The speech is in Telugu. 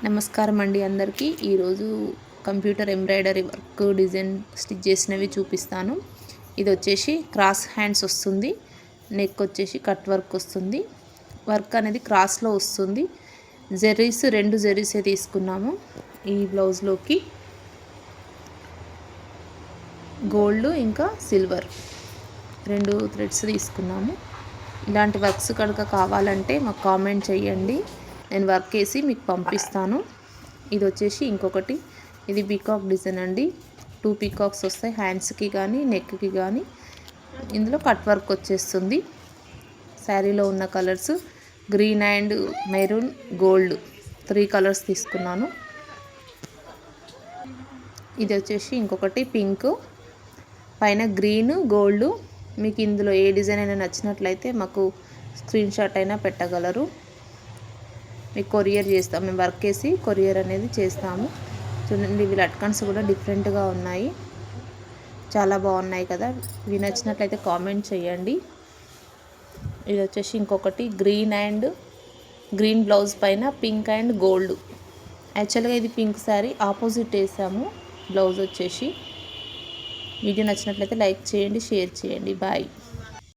నమస్కారం అండి అందరికీ. ఈరోజు computer embroidery work design stitch చేసినవి చూపిస్తాను. ఇది వచ్చేసి క్రాస్ హ్యాండ్స్ వస్తుంది, నెక్ వచ్చేసి కట్ వర్క్ వస్తుంది. వర్క్ అనేది క్రాస్లో వస్తుంది. జెర్రీస్ 2 జెర్రీసే తీసుకున్నాము. ఈ బ్లౌజ్లోకి గోల్డ్ ఇంకా సిల్వర్ 2 థ్రెడ్స్ తీసుకున్నాము. ఇలాంటి వర్క్స్ కనుక కావాలంటే మాకు కామెంట్ చేయండి, నేను వర్క్ వేసి మీకు పంపిస్తాను. ఇది వచ్చేసి ఇంకొకటి, ఇది పీకాక్ డిజైన్ అండి. 2 పీకాక్స్ వస్తాయి, హ్యాండ్స్కి కానీ నెక్కి కానీ. ఇందులో కట్ వర్క్ వచ్చేస్తుంది. శారీలో ఉన్న colours green and maroon, gold 3 colours తీసుకున్నాను. ఇది వచ్చేసి ఇంకొకటి పింక్, పైన గ్రీన్ గోల్డ్. మీకు ఇందులో ఏ డిజైన్ అయినా నచ్చినట్లయితే మాకు స్క్రీన్ షాట్ అయినా పెట్టగలరు. మీకు కొరియర్ చేస్తాం, మేము వర్క్ వేసి కొరియర్ అనేది చేస్తాము. చూడండి, ఇవి లట్కన్స్ కూడా డిఫరెంట్గా ఉన్నాయి, చాలా బాగున్నాయి కదా. ఇవి నచ్చినట్లయితే కామెంట్ చేయండి. ఇది వచ్చేసి ఇంకొకటి గ్రీన్ బ్లౌజ్ పైన పింక్ అండ్ గోల్డ్. యాక్చువల్గా ఇది పింక్ శారీ, ఆపోజిట్ వేసాము బ్లౌజ్ వచ్చేసి. వీడియో నచ్చినట్లయితే లైక్ చేయండి, షేర్ చేయండి. బాయ్.